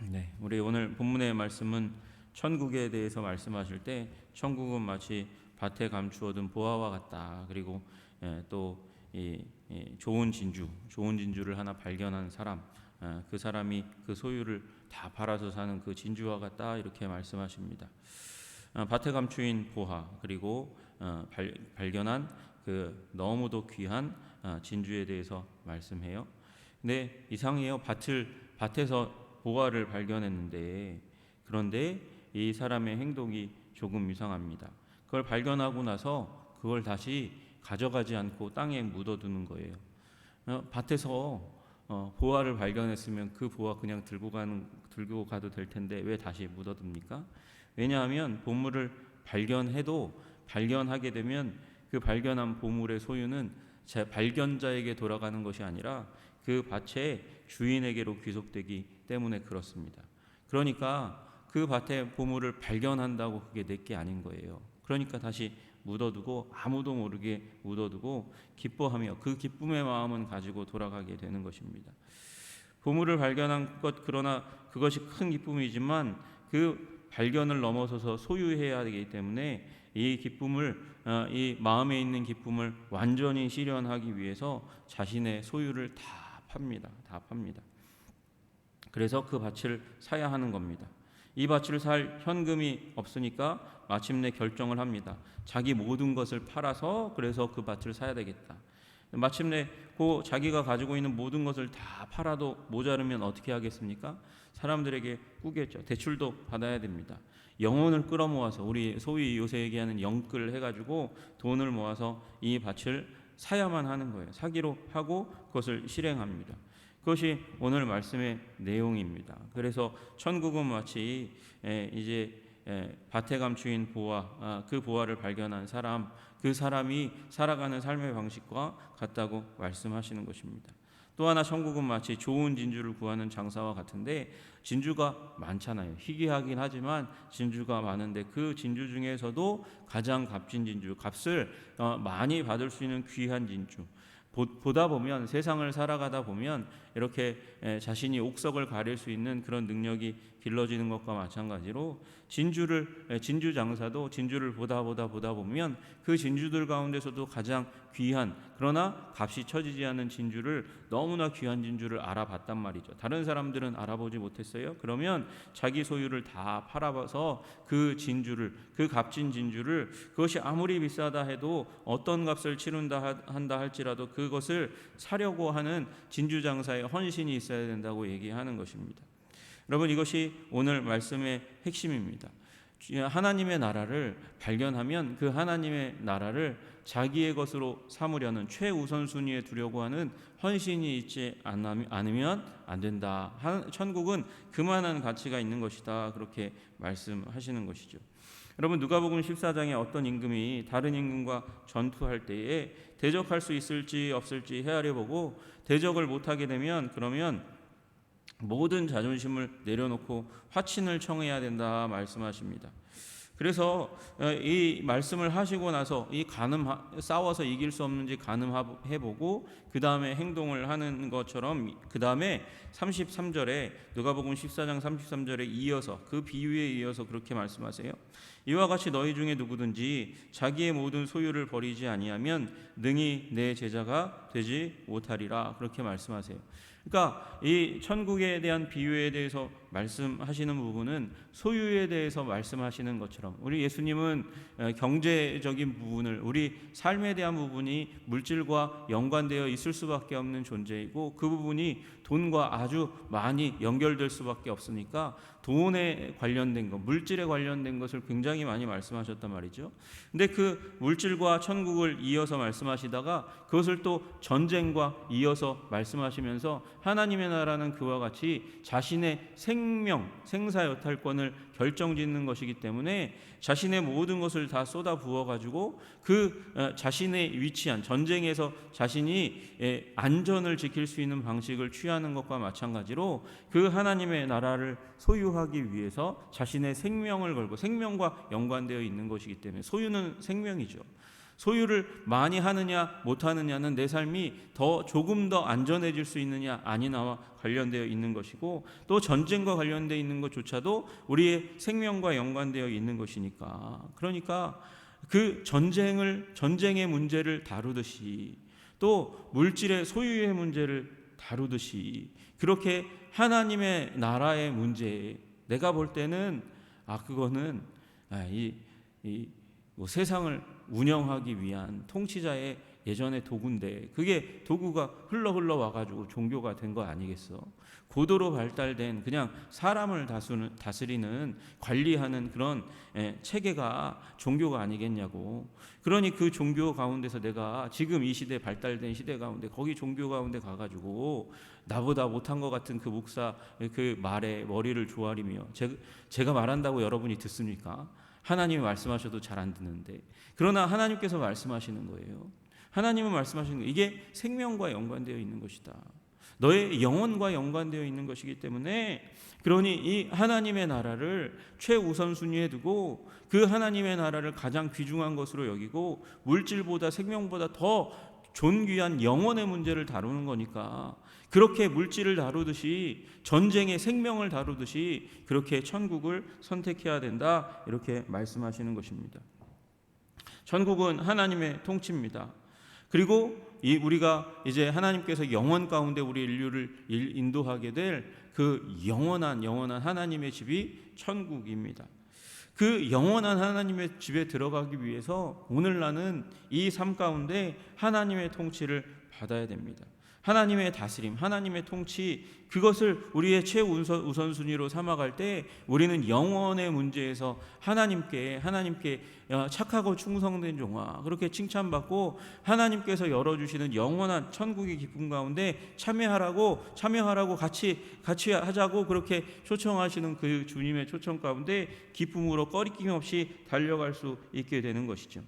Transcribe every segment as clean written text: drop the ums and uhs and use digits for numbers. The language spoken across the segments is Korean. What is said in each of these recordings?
네, 우리 오늘 본문의 말씀은 천국에 대해서 말씀하실 때 천국은 마치 밭에 감추어둔 보화와 같다. 그리고 또이 좋은 진주를 하나 발견한 사람, 그 사람이 그 소유를 다 팔아서 사는 그 진주와 같다. 이렇게 말씀하십니다. 밭에 감추인 보화 그리고 발견한 그 너무도 귀한 진주에 대해서 말씀해요. 근데 이상해요. 밭에서 보화를 발견했는데 그런데 이 사람의 행동이 조금 이상합니다. 그걸 발견하고 나서 그걸 다시 가져가지 않고 땅에 묻어두는 거예요. 밭에서 보화를 발견했으면 그 보화 그냥 들고 가도 될 텐데 왜 다시 묻어둡니까? 왜냐하면 보물을 발견하게 되면 그 발견한 보물의 소유는 발견자에게 돌아가는 것이 아니라 그 밭의 주인에게로 귀속되기 때문에 그렇습니다. 그러니까 그 밭의 보물을 발견한다고 그게 내게 아닌 거예요. 그러니까 다시 묻어두고 아무도 모르게 묻어두고 기뻐하며 그 기쁨의 마음은 가지고 돌아가게 되는 것입니다. 보물을 발견한 것 그러나 그것이 큰 기쁨이지만 그 발견을 넘어서서 소유해야 되기 때문에 이 기쁨을 이 마음에 있는 기쁨을 완전히 실현하기 위해서 자신의 소유를 다 팝니다. 그래서 그 밭을 사야 하는 겁니다. 이 밭을 살 현금이 없으니까 마침내 결정을 합니다. 자기 모든 것을 팔아서 그래서 그 밭을 사야 되겠다. 마침내 그 자기가 가지고 있는 모든 것을 다 팔아도 모자르면 어떻게 하겠습니까? 사람들에게 꾸겠죠. 대출도 받아야 됩니다. 영혼을 끌어모아서 우리 소위 요새 얘기하는 영끌 해가지고 돈을 모아서 이 밭을 사야만 하는 거예요. 사기로 하고 그것을 실행합니다. 그것이 오늘 말씀의 내용입니다. 그래서 천국은 마치 이제 밭에 감추인 보화, 그 보화를 발견한 사람, 그 사람이 살아가는 삶의 방식과 같다고 말씀하시는 것입니다. 또 하나 천국은 마치 좋은 진주를 구하는 장사와 같은데 진주가 많잖아요. 희귀하긴 하지만 진주가 많은데 그 진주 중에서도 가장 값진 진주, 값을 많이 받을 수 있는 귀한 진주, 보다 보면 세상을 살아가다 보면 이렇게 자신이 옥석을 가릴 수 있는 그런 능력이 길러지는 것과 마찬가지로 진주 장사도 진주를 보다 보면 그 진주들 가운데서도 가장 귀한 그러나 값이 쳐지지 않는 진주를 너무나 귀한 진주를 알아봤단 말이죠. 다른 사람들은 알아보지 못했어요. 그러면 자기 소유를 다 팔아봐서 그 값진 진주를 그것이 아무리 비싸다 해도 어떤 값을 치른다 한다 할지라도 그것을 사려고 하는 진주 장사의 헌신이 있어야 된다고 얘기하는 것입니다. 여러분 이것이 오늘 말씀의 핵심입니다. 하나님의 나라를 발견하면 그 하나님의 나라를 자기의 것으로 삼으려는 최우선순위에 두려고 하는 헌신이 있지 않으면 안 된다. 천국은 그만한 가치가 있는 것이다. 그렇게 말씀하시는 것이죠. 여러분 누가복음 14장에 어떤 임금이 다른 임금과 전투할 때에 대적할 수 있을지 없을지 헤아려 보고 대적을 못하게 되면 그러면 모든 자존심을 내려놓고 화친을 청해야 된다 말씀하십니다. 그래서 이 말씀을 하시고 나서 싸워서 이길 수 없는지 가늠해보고 그 다음에 행동을 하는 것처럼 그 다음에 33절에 누가복음 14장 33절에 이어서 그 비유에 이어서 그렇게 말씀하세요. 이와 같이 너희 중에 누구든지 자기의 모든 소유를 버리지 아니하면 능히 내 제자가 되지 못하리라 그렇게 말씀하세요. 그러니까 이 천국에 대한 비유에 대해서 말씀하시는 부분은 소유에 대해서 말씀하시는 것처럼 우리 예수님은 경제적인 부분을 우리 삶에 대한 부분이 물질과 연관되어 있을 수밖에 없는 존재이고 그 부분이 돈과 아주 많이 연결될 수밖에 없으니까 돈에 관련된 것, 물질에 관련된 것을 굉장히 많이 말씀하셨단 말이죠. 근데 그 물질과 천국을 이어서 말씀하시다가 그것을 또 전쟁과 이어서 말씀하시면서 하나님의 나라는 그와 같이 자신의 생사 여탈권을 결정짓는 것이기 때문에 자신의 모든 것을 다 쏟아 부어가지고 그 자신의 위치한 전쟁에서 자신이 안전을 지킬 수 있는 방식을 취하는 것과 마찬가지로 그 하나님의 나라를 소유하기 위해서 자신의 생명을 걸고 생명과 연관되어 있는 것이기 때문에 소유는 생명이죠. 소유를 많이 하느냐 못하느냐는 내 삶이 조금 더 안전해질 수 있느냐 아니냐와 관련되어 있는 것이고, 또 전쟁과 관련되어 있는 것조차도 우리의 생명과 연관되어 있는 것이니까, 그러니까 그 전쟁의 문제를 다루듯이, 또 물질의 소유의 문제를 다루듯이, 그렇게 하나님의 나라의 문제, 내가 볼 때는 그거는 뭐 세상을 운영하기 위한 통치자의 예전의 도구인데, 그게 도구가 흘러 와가지고 종교가 된 거 아니겠어? 고도로 발달된 그냥 사람을 다스리는, 관리하는 그런 체계가 종교가 아니겠냐고. 그러니 그 종교 가운데서 내가 지금 이 시대, 발달된 시대 가운데 거기 종교 가운데 가가지고 나보다 못한 것 같은 그 목사 그 말에 머리를 조아리며, 제가 말한다고 여러분이 듣습니까? 하나님이 말씀하셔도 잘 안 듣는데, 그러나 하나님께서 말씀하시는 거예요. 하나님은 말씀하시는 거예요. 이게 생명과 연관되어 있는 것이다. 너의 영혼과 연관되어 있는 것이기 때문에, 그러니 이 하나님의 나라를 최우선순위에 두고 그 하나님의 나라를 가장 귀중한 것으로 여기고, 물질보다 생명보다 더 존귀한 영혼의 문제를 다루는 거니까, 그렇게 물질을 다루듯이, 전쟁의 생명을 다루듯이 그렇게 천국을 선택해야 된다, 이렇게 말씀하시는 것입니다. 천국은 하나님의 통치입니다. 그리고 우리가 이제 하나님께서 영원 가운데 우리 인류를 인도하게 될 그 영원한 하나님의 집이 천국입니다. 그 영원한 하나님의 집에 들어가기 위해서 오늘 나는 이 삶 가운데 하나님의 통치를 받아야 됩니다. 하나님의 다스림, 하나님의 통치, 그것을 우리의 최우선순위로 삼아갈 때 우리는 영원의 문제에서 하나님께 착하고 충성된 종아, 그렇게 칭찬받고 하나님께서 열어주시는 영원한 천국의 기쁨 가운데 참여하라고 같이 하자고 그렇게 초청하시는 그 주님의 초청 가운데 기쁨으로 꺼리낌 없이 달려갈 수 있게 되는 것이죠.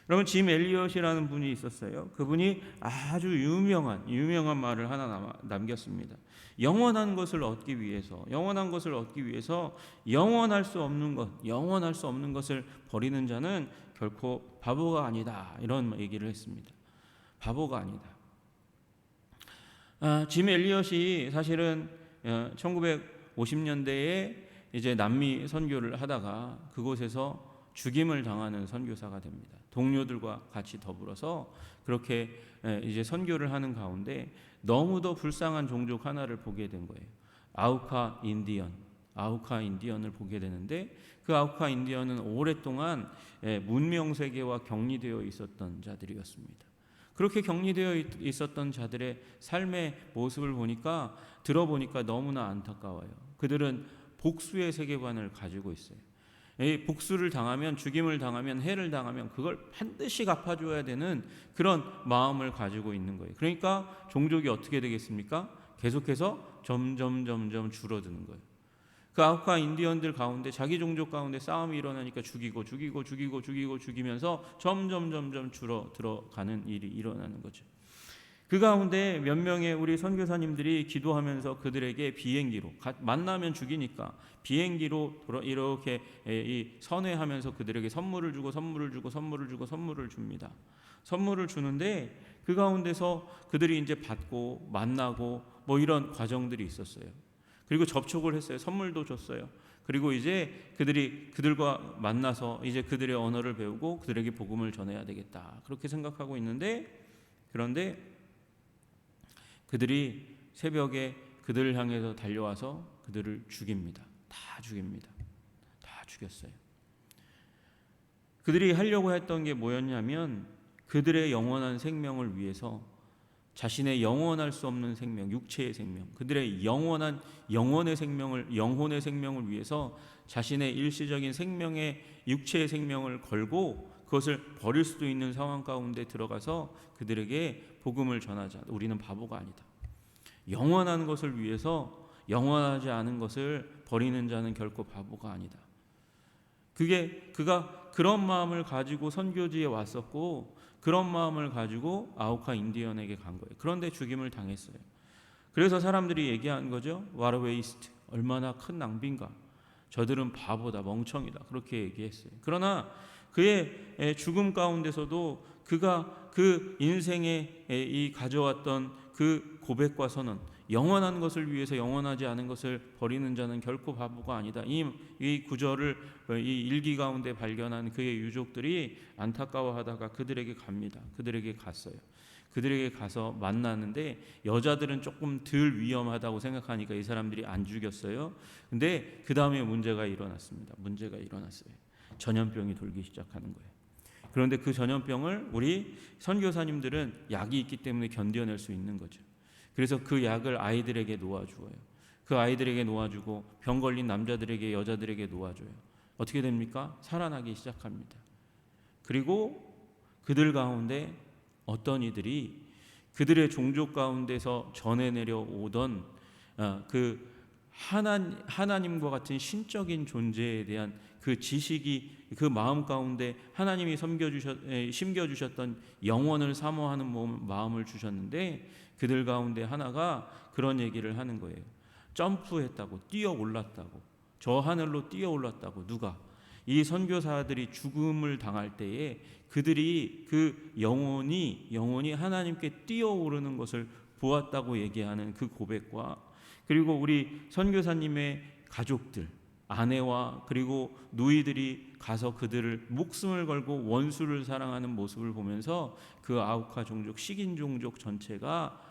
여러분, 짐 엘리엇이라는 분이 있었어요. 그분이 아주 유명한 말을 하나 남겼습니다. 영원한 것을 얻기 위해서 영원할 수 없는 것을 버리는 자는 결코 바보가 아니다, 이런 얘기를 했습니다. 바보가 아니다. 짐 엘리엇이 사실은 1950년대에 이제 남미 선교를 하다가 그곳에서 죽임을 당하는 선교사가 됩니다. 동료들과 같이 더불어서 그렇게 이제 선교를 하는 가운데 너무도 불쌍한 종족 하나를 보게 된 거예요. 아우카 인디언을 보게 되는데, 그 아우카 인디언은 오랫동안 문명 세계와 격리되어 있었던 자들이었습니다. 그렇게 격리되어 있었던 자들의 삶의 모습을 들어보니까 너무나 안타까워요. 그들은 복수의 세계관을 가지고 있어요. 복수를 당하면, 죽임을 당하면, 해를 당하면 그걸 반드시 갚아줘야 되는 그런 마음을 가지고 있는 거예요. 그러니까 종족이 어떻게 되겠습니까? 계속해서 점점 줄어드는 거예요. 그 아우카 인디언들 가운데, 자기 종족 가운데 싸움이 일어나니까 죽이면서 점점 줄어들어가는 일이 일어나는 거죠. 그 가운데 몇 명의 우리 선교사님들이 기도하면서 그들에게 비행기로, 만나면 죽이니까 비행기로 이렇게 선회하면서 그들에게 선물을 줍니다. 선물을 주는데 그 가운데서 그들이 이제 받고 만나고 뭐 이런 과정들이 있었어요. 그리고 접촉을 했어요. 선물도 줬어요. 그리고 이제 그들과 만나서 이제 그들의 언어를 배우고 그들에게 복음을 전해야 되겠다, 그렇게 생각하고 있는데, 그런데 그들이 새벽에 그들을 향해서 달려와서 그들을 죽입니다. 다 죽였어요. 그들이 하려고 했던 게 뭐였냐면, 그들의 영원한 생명을 위해서, 자신의 영원할 수 없는 생명, 육체의 생명, 그들의 영혼의 생명을 위해서 자신의 일시적인 육체의 생명을 걸고 그것을 버릴 수도 있는 상황 가운데 들어가서 그들에게 복음을 전하자. 우리는 바보가 아니다. 영원한 것을 위해서 영원하지 않은 것을 버리는 자는 결코 바보가 아니다. 그가 그런 마음을 가지고 선교지에 왔었고, 그런 마음을 가지고 아우카 인디언에게 간 거예요. 그런데 죽임을 당했어요. 그래서 사람들이 얘기한 거죠. What a waste. 얼마나 큰 낭비인가. 저들은 바보다, 멍청이다, 그렇게 얘기했어요. 그러나 그의 죽음 가운데서도 그가 그 인생에 이 가져왔던 그 고백과 선언, 영원한 것을 위해서 영원하지 않은 것을 버리는 자는 결코 바보가 아니다. 이 구절을 이 일기 가운데 발견한 그의 유족들이 안타까워하다가 그들에게 갑니다. 그들에게 갔어요. 그들에게 가서 만나는데 여자들은 조금 덜 위험하다고 생각하니까 이 사람들이 안 죽였어요. 근데 그 다음에 문제가 일어났습니다. 문제가 일어났어요. 전염병이 돌기 시작하는 거예요. 그런데 그 전염병을 우리 선교사님들은 약이 있기 때문에 견뎌낼 수 있는 거죠. 그래서 그 약을 아이들에게 놓아주어요. 그 아이들에게 놓아주고 병 걸린 남자들에게, 여자들에게 놓아줘요. 어떻게 됩니까? 살아나기 시작합니다. 그리고 그들 가운데 어떤 이들이 그들의 종족 가운데서 전해내려 오던 그 하나님과 같은 신적인 존재에 대한 그 지식이 그 마음 가운데 하나님이 심겨주셨던 영원을 사모하는 마음을 주셨는데 그들 가운데 하나가 그런 얘기를 하는 거예요. 점프했다고, 뛰어 올랐다고, 저 하늘로 뛰어 올랐다고. 누가? 이 선교사들이 죽음을 당할 때에 그들이 그 영혼이 하나님께 뛰어오르는 것을 보았다고 얘기하는 그 고백과, 그리고 우리 선교사님의 가족들, 아내와 그리고 누이들이 가서 그들을 목숨을 걸고 원수를 사랑하는 모습을 보면서 그 아우카 종족, 식인 종족 전체가,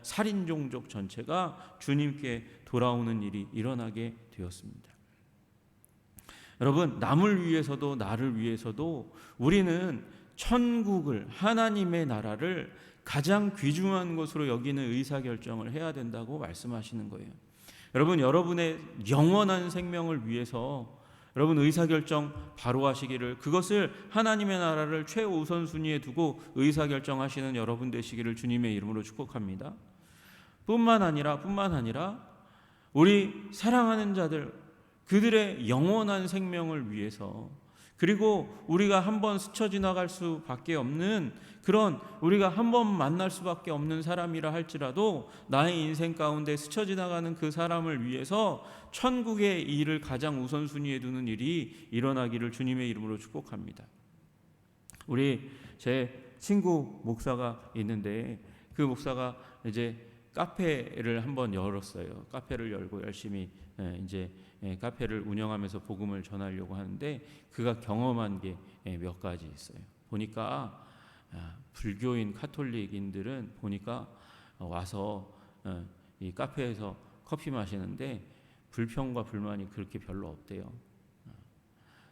살인 종족 전체가 주님께 돌아오는 일이 일어나게 되었습니다. 여러분, 남을 위해서도 나를 위해서도 우리는 천국을, 하나님의 나라를 가장 귀중한 것으로 여기는 의사결정을 해야 된다고 말씀하시는 거예요. 여러분, 여러분의 영원한 생명을 위해서 여러분 의사결정 바로 하시기를, 그것을 하나님의 나라를 최우선순위에 두고 의사결정하시는 여러분 되시기를 주님의 이름으로 축복합니다. 뿐만 아니라 우리 사랑하는 자들, 그들의 영원한 생명을 위해서, 그리고 우리가 한번 스쳐 지나갈 수밖에 없는 그런, 우리가 한번 만날 수밖에 없는 사람이라 할지라도 나의 인생 가운데 스쳐 지나가는 그 사람을 위해서 천국의 일을 가장 우선순위에 두는 일이 일어나기를 주님의 이름으로 축복합니다. 우리 제 친구 목사가 있는데 그 목사가 이제 카페를 한번 열었어요. 카페를 열고 열심히 이제 카페를 운영하면서 복음을 전하려고 하는데 그가 경험한 게 몇 가지 있어요. 보니까 불교인 카톨릭인들은 보니까 와서 이 카페에서 커피 마시는데 불평과 불만이 그렇게 별로 없대요.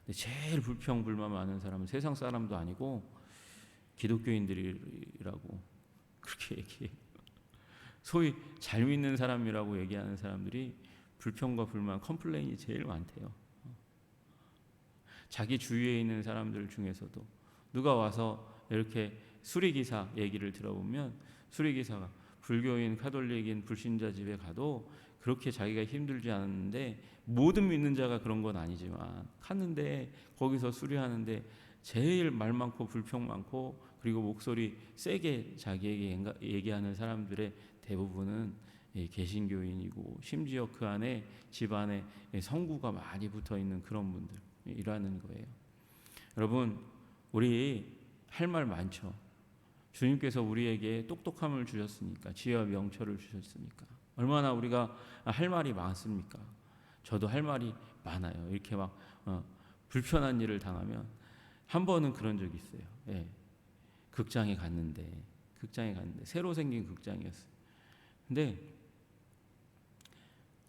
근데 제일 불평 불만 많은 사람은 세상 사람도 아니고 기독교인들이라고 그렇게 얘기해요. 소위 잘 믿는 사람이라고 얘기하는 사람들이 불평과 불만, 컴플레인이 제일 많대요. 자기 주위에 있는 사람들 중에서도 누가 와서 이렇게 수리기사 얘기를 들어보면 수리기사가 불교인, 카톨릭인, 불신자 집에 가도 그렇게 자기가 힘들지 않았는데, 모든 믿는 자가 그런 건 아니지만 갔는데 거기서 수리하는데 제일 말 많고 불평 많고 그리고 목소리 세게 자기에게 얘기하는 사람들의 대부분은 개신교인이고, 심지어 그 안에 집안에 성구가 많이 붙어있는 그런 분들이라는 거예요. 여러분, 우리 할 말 많죠. 주님께서 우리에게 똑똑함을 주셨으니까, 지혜와 명철을 주셨으니까 얼마나 우리가 할 말이 많습니까? 저도 할 말이 많아요. 이렇게 막 불편한 일을 당하면, 한 번은 그런 적이 있어요. 극장에 갔는데 새로 생긴 극장이었어요. 근데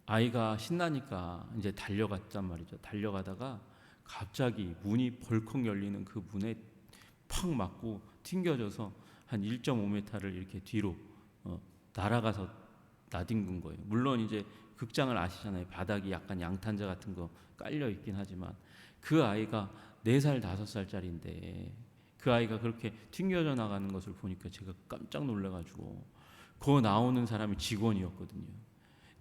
아이가 신나니까 이제 달려갔단 말이죠. 달려가다가 갑자기 문이 벌컥 열리는 그 문에 팍 맞고 튕겨져서 한 1.5m를 이렇게 뒤로 날아가서 나뒹군 거예요. 물론 이제 극장을 아시잖아요. 바닥이 약간 양탄자 같은 거 깔려 있긴 하지만 그 아이가 4살, 5살짜리인데 그 아이가 그렇게 튕겨져 나가는 것을 보니까 제가 깜짝 놀라가지고, 그 나오는 사람이 직원이었거든요.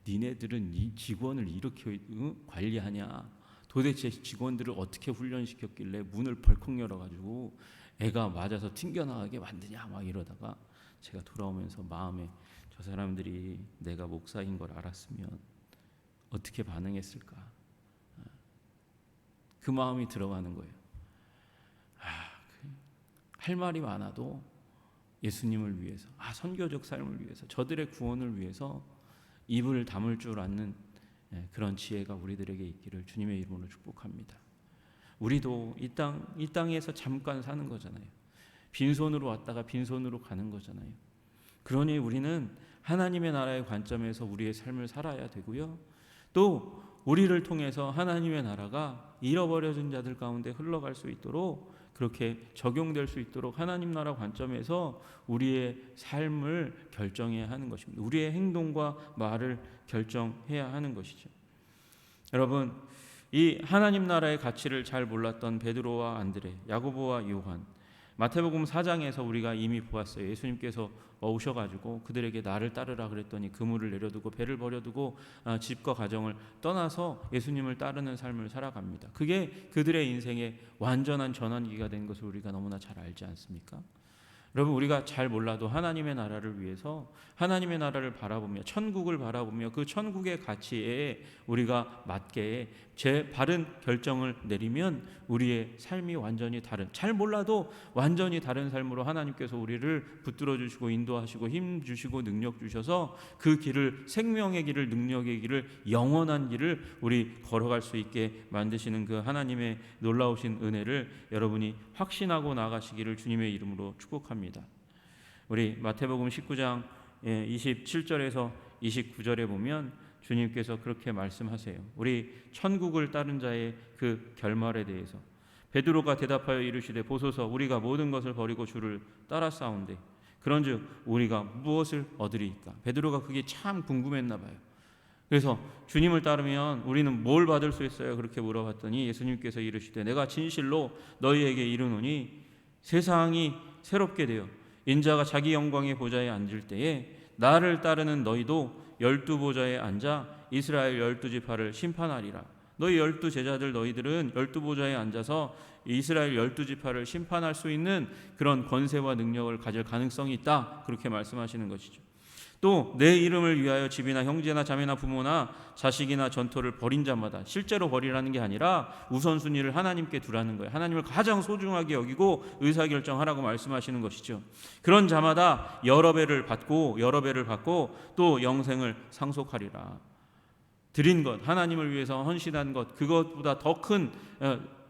니네들은 이 직원을 이렇게 관리하냐? 도대체 직원들을 어떻게 훈련시켰길래 문을 벌컥 열어가지고 애가 맞아서 튕겨나가게 만드냐? 막 이러다가 제가 돌아오면서 마음에, 저 사람들이 내가 목사인 걸 알았으면 어떻게 반응했을까? 그 마음이 들어가는 거예요. 할 말이 많아도 예수님을 위해서, 선교적 삶을 위해서, 저들의 구원을 위해서 입을 다물 줄 아는 그런 지혜가 우리들에게 있기를 주님의 이름으로 축복합니다. 우리도 이 땅에서 잠깐 사는 거잖아요. 빈손으로 왔다가 빈손으로 가는 거잖아요. 그러니 우리는 하나님의 나라의 관점에서 우리의 삶을 살아야 되고요. 또 우리를 통해서 하나님의 나라가 잃어버려진 자들 가운데 흘러갈 수 있도록, 그렇게 적용될 수 있도록 하나님 나라 관점에서 우리의 삶을 결정해야 하는 것입니다. 우리의 행동과 말을 결정해야 하는 것이죠. 여러분, 이 하나님 나라의 가치를 잘 몰랐던 베드로와 안드레, 야고보와 요한, 마태복음 4장에서 우리가 이미 보았어요. 예수님께서 오셔가지고 그들에게 나를 따르라 그랬더니 그물을 내려두고 배를 버려두고 집과 가정을 떠나서 예수님을 따르는 삶을 살아갑니다. 그게 그들의 인생의 완전한 전환기가 된 것을 우리가 너무나 잘 알지 않습니까? 여러분, 우리가 잘 몰라도 하나님의 나라를 위해서, 하나님의 나라를 바라보며, 천국을 바라보며 그 천국의 가치에 우리가 맞게 제 바른 결정을 내리면 우리의 삶이 완전히 다른, 잘 몰라도 완전히 다른 삶으로 하나님께서 우리를 붙들어 주시고 인도하시고 힘 주시고 능력 주셔서 그 길을, 생명의 길을, 능력의 길을, 영원한 길을 우리 걸어갈 수 있게 만드시는 그 하나님의 놀라우신 은혜를 여러분이 확신하고 나가시기를 주님의 이름으로 축복합니다. 우리 마태복음 19장 27절에서 29절에 보면 주님께서 그렇게 말씀하세요. 우리 천국을 따른 자의 그 결말에 대해서 베드로가 대답하여 이르시되 보소서 우리가 모든 것을 버리고 주를 따라싸운데 그런즉 우리가 무엇을 얻으리이까? 베드로가 그게 참 궁금했나 봐요. 그래서 주님을 따르면 우리는 뭘 받을 수 있어요? 그렇게 물어봤더니 예수님께서 이르시되 내가 진실로 너희에게 이르노니 세상이 새롭게 되어 인자가 자기 영광의 보좌에 앉을 때에 나를 따르는 너희도 12보좌에 앉아 이스라엘 12지파를 심판하리라. 너희 12제자들 너희들은 12보좌에 앉아서 이스라엘 12지파를 심판할 수 있는 그런 권세와 능력을 가질 가능성이 있다. 그렇게 말씀하시는 것이죠. 또 내 이름을 위하여 집이나 형제나 자매나 부모나 자식이나 전토를 벌인 자마다, 실제로 벌이라는 게 아니라 우선순위를 하나님께 두라는 거예요. 하나님을 가장 소중하게 여기고 의사결정하라고 말씀하시는 것이죠. 그런 자마다 여러 배를 받고 또 영생을 상속하리라. 드린 것, 하나님을 위해서 헌신한 것, 그것보다 더 큰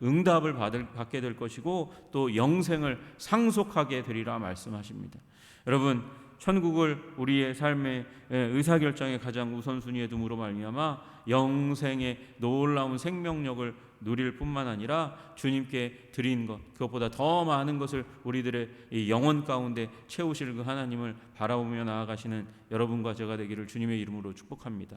응답을 받게 될 것이고 또 영생을 상속하게 되리라 말씀하십니다. 여러분, 천국을 우리의 삶의 의사결정의 가장 우선순위에 둠으로 말미암아 영생의 놀라운 생명력을 누릴 뿐만 아니라 주님께 드린 것, 그것보다 더 많은 것을 우리들의 이 영혼 가운데 채우실 그 하나님을 바라보며 나아가시는 여러분과 제가 되기를 주님의 이름으로 축복합니다.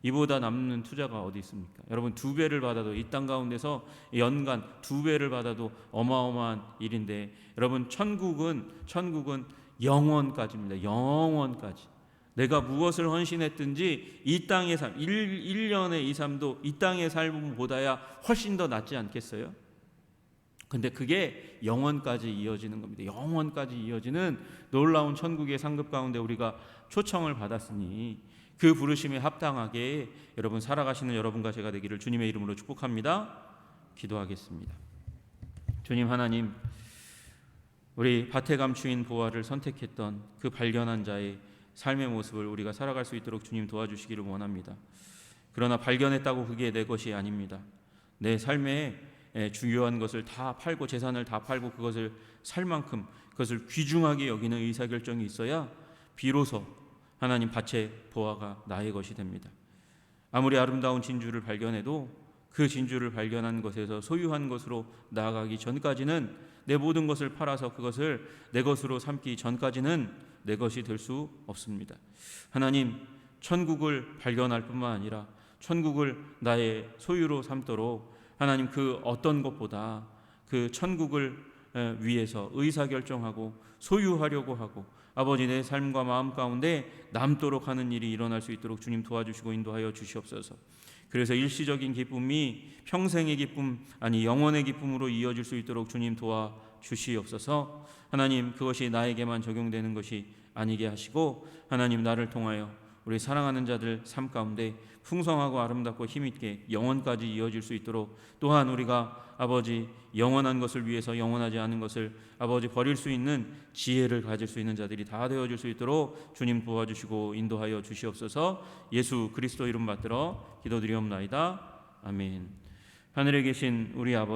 이보다 남는 투자가 어디 있습니까? 여러분, 2배를 받아도, 이 땅 가운데서 연간 2배를 받아도 어마어마한 일인데, 여러분, 천국은 영원까지입니다. 영원까지. 내가 무엇을 헌신했든지 이 땅의 삶, 1년의 이 삶도 이 땅의 삶보다야 훨씬 더 낫지 않겠어요? 근데 그게 영원까지 이어지는 겁니다. 영원까지 이어지는 놀라운 천국의 상급 가운데 우리가 초청을 받았으니 그 부르심에 합당하게 여러분 살아가시는 여러분과 제가 되기를 주님의 이름으로 축복합니다. 기도하겠습니다. 주님 하나님, 우리 밭에 감추인 보화를 선택했던 그 발견한 자의 삶의 모습을 우리가 살아갈 수 있도록 주님 도와주시기를 원합니다. 그러나 발견했다고 그게 내 것이 아닙니다. 내 삶에 중요한 것을 다 팔고 재산을 다 팔고 그것을 살 만큼 그것을 귀중하게 여기는 의사결정이 있어야 비로소 하나님 밭의 보화가 나의 것이 됩니다. 아무리 아름다운 진주를 발견해도 그 진주를 발견한 것에서 소유한 것으로 나아가기 전까지는, 내 모든 것을 팔아서 그것을 내 것으로 삼기 전까지는 내 것이 될 수 없습니다. 하나님, 천국을 발견할 뿐만 아니라 천국을 나의 소유로 삼도록 하나님 그 어떤 것보다 그 천국을 위해서 의사결정하고 소유하려고 하고 아버지 내 삶과 마음 가운데 남도록 하는 일이 일어날 수 있도록 주님 도와주시고 인도하여 주시옵소서. 그래서 일시적인 기쁨이 평생의 기쁨, 아니 영원의 기쁨으로 이어질 수 있도록 주님 도와주시옵소서. 하나님, 그것이 나에게만 적용되는 것이 아니게 하시고 하나님 나를 통하여 우리 사랑하는 자들 삶 가운데 풍성하고 아름답고 힘있게 영원까지 이어질 수 있도록, 또한 우리가 아버지 영원한 것을 위해서 영원하지 않은 것을 아버지 버릴 수 있는 지혜를 가질 수 있는 자들이 다 되어질 수 있도록 주님 도와주시고 인도하여 주시옵소서. 예수 그리스도 이름 받들어 기도드리옵나이다. 아멘. 하늘에 계신 우리 아버지